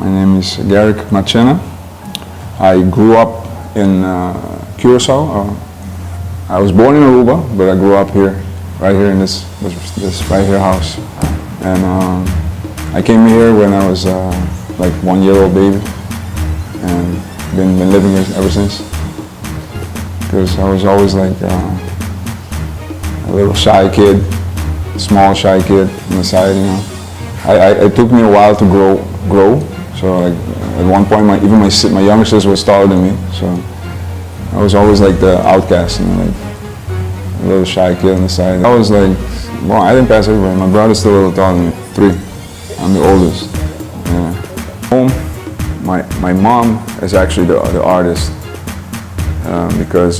My name is Garrick Marchena. I grew up in Curacao. I was born in Aruba, but I grew up here, right here in this right here house. And I came here when I was like 1 year old baby, and been living here ever since. Because I was always like a little shy kid, small shy kid on the side, you know. It took me a while to grow. So like at one point, even my younger sister was taller than me. So I was always like the outcast, you know, like a little shy kid on the side. I was like, well, I didn't pass everybody. My brother's still a little taller than me, 3. I'm the oldest. Yeah. Home, my mom is actually the artist because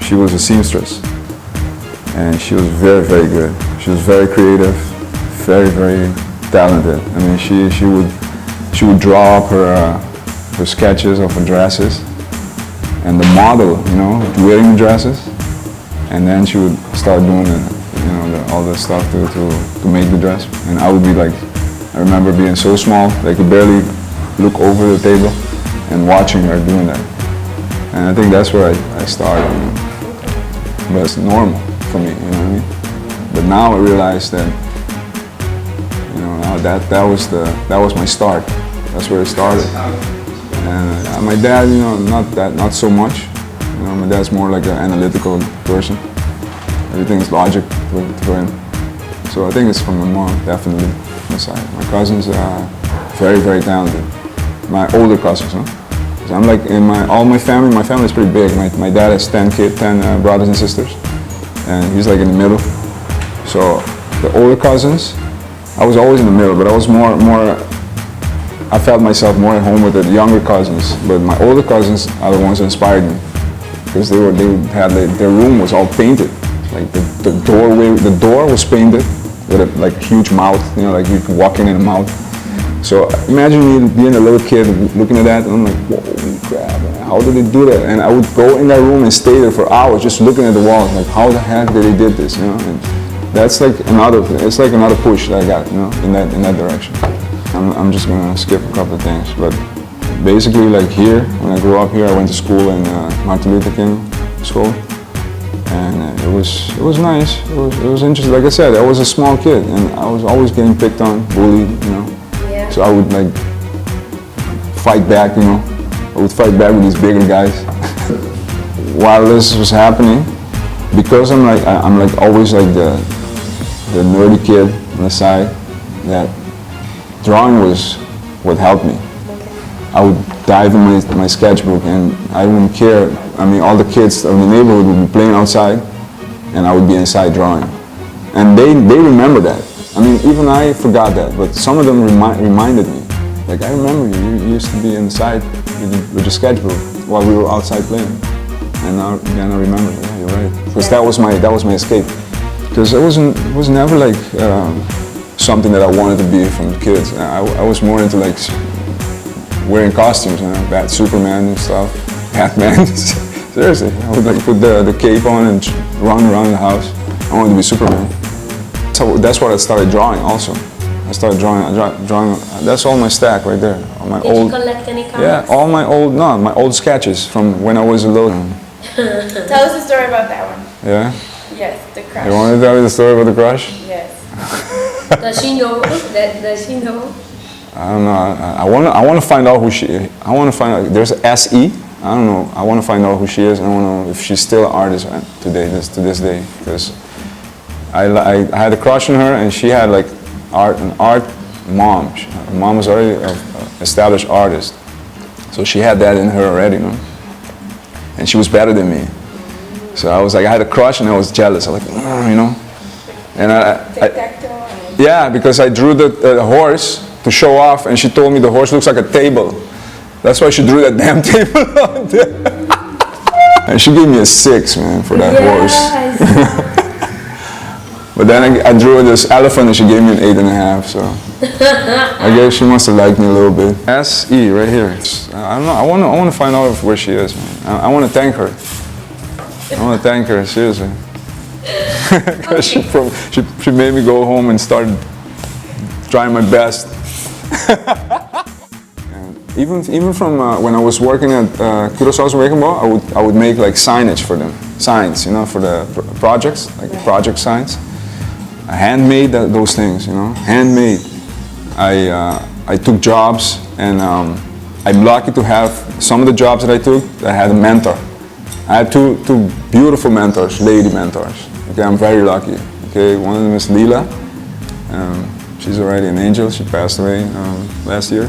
she was a seamstress, and she was very, very good. She was very creative, very, very talented. I mean, she would draw up her sketches of her dresses, and the model, you know, wearing the dresses, and then she would start doing all the stuff to make the dress. And I would be like, I remember being so small that I could barely look over the table and watching her doing that. And I think that's where I started. You know? But it's normal for me, you know what I mean? But now I realize that, you know, now that was my start. That's where it started. And my dad, you know, not so much. You know, my dad's more like an analytical person. Everything's logic for him. So I think it's from my mom, definitely, my side. My cousins are very, very talented. My older cousins, huh? So I'm like, all my family is pretty big. My dad has 10 brothers and sisters, and he's like in the middle. So the older cousins, I was always in the middle, but I was more, I felt myself more at home with the younger cousins. But my older cousins are the ones that inspired me, because their room was all painted. Like the door was painted with a like huge mouth, you know, like you could walk in a mouth. So imagine me being a little kid looking at that, and I'm like, holy crap, man, how did they do that? And I would go in that room and stay there for hours just looking at the walls, like how the heck did they did this, you know? And that's like it's like another push that I got, you know, in that direction. I'm just gonna skip a couple of things, but basically like here, when I grew up here, I went to school in Martin Luther King School. And it was nice. It was interesting. Like I said, I was a small kid, and I was always getting picked on, bullied, you know. Yeah. So I would like fight back, you know. I would fight back with these bigger guys. While this was happening, because I'm like always like the nerdy kid on the side, that drawing was what helped me. I would dive in my sketchbook, and I wouldn't care. I mean, all the kids of the neighborhood would be playing outside, and I would be inside drawing. And they remember that. I mean, even I forgot that, but some of them reminded me. Like, I remember you used to be inside with the sketchbook while we were outside playing. And now I remember, yeah, you're right. Because that was my escape. Because it was never like something that I wanted to be from kids. I was more into like wearing costumes, you know, Superman and stuff, Batman. Seriously, I would like put the cape on and run around the house. I wanted to be Superman. So that's what I started drawing also. I started drawing, that's all my stack right there. All my Did you collect any comics? Yeah, all my old sketches from when I was a little. Tell us a story about that one. Yeah? Yes, the crush. You want to tell me the story about the crush? Yes. Does she know? Does she know? I don't know. I want to find out who she is. I want to find out. There's SE. I don't know. I want to find out who she is. I want to know if she's still an artist to this day. Because I had a crush on her, and she had like an art mom. Her mom was already an established artist, so she had that in her already, you know. And she was better than me. So I was like, I had a crush, and I was jealous. I was like, you know. And yeah, because I drew the horse to show off, and she told me the horse looks like a table. That's why she drew that damn table out there. And she gave me a 6, man, for that horse. But then I drew this elephant, and she gave me an 8.5. So I guess she must have liked me a little bit. SE right here. I don't know. I want to find out where she is, man. I want to thank her. I want to thank her seriously. Because she made me go home and start trying my best. And Even from when I was working at Curacao's Wrecking Ball, I would make like signage for them, signs, you know, for the projects, like project signs. I handmade those things, you know, handmade. I took jobs, and I'm lucky to have some of the jobs that I took. I had a mentor. I had two beautiful mentors, lady mentors. Okay, I'm very lucky. Okay, one of them is Lila. She's already an angel. She passed away last year.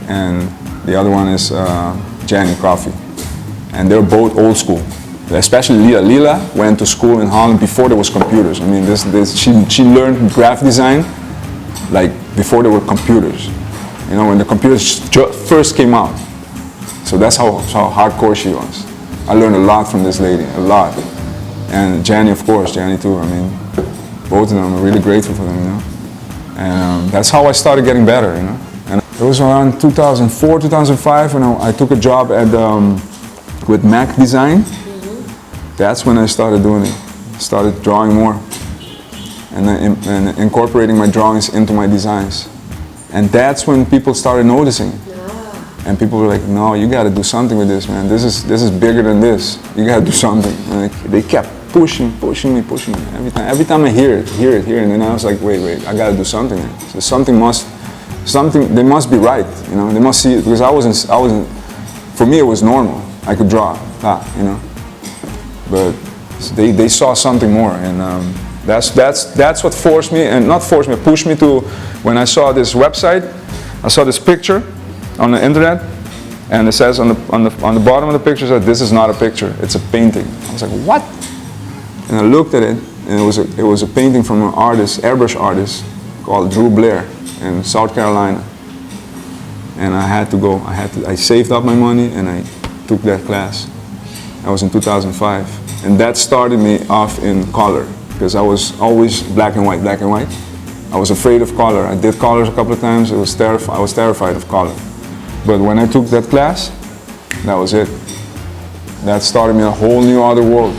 And the other one is Jenny Coffey. And they're both old school. Especially Lila. Lila went to school in Holland before there was computers. I mean, she learned graphic design like before there were computers. You know, when the computers first came out. So that's how hardcore she was. I learned a lot from this lady, a lot. And Jenny, of course, Jenny too. I mean, both of them, I'm really grateful for them, you know. And that's how I started getting better, you know. And it was around 2004, 2005 when I took a job at with Mac Design. That's when I started doing it. Started drawing more and incorporating my drawings into my designs. And that's when people started noticing. And people were like, no, you got to do something with this, man. This is bigger than this. You got to do something. And they kept pushing me. Every time I hear it. And then I was like, wait, I got to do something. So they must be right, you know. They must see it, because I wasn't. For me, it was normal. I could draw, you know. But they saw something more, and that's what forced me, and not forced me, pushed me to. When I saw this website, I saw this picture on the internet, and it says on the bottom of the picture that this is not a picture, it's a painting. I was like, what? And I looked at it, and it was a painting from an artist, airbrush artist, called Drew Blair in South Carolina. And I had to go. I saved up my money, and I took that class. That was in 2005, and that started me off in color, because I was always black and white. I was afraid of color. I did colors a couple of times. I was terrified of color. But when I took that class, that was it. That started me a whole new other world.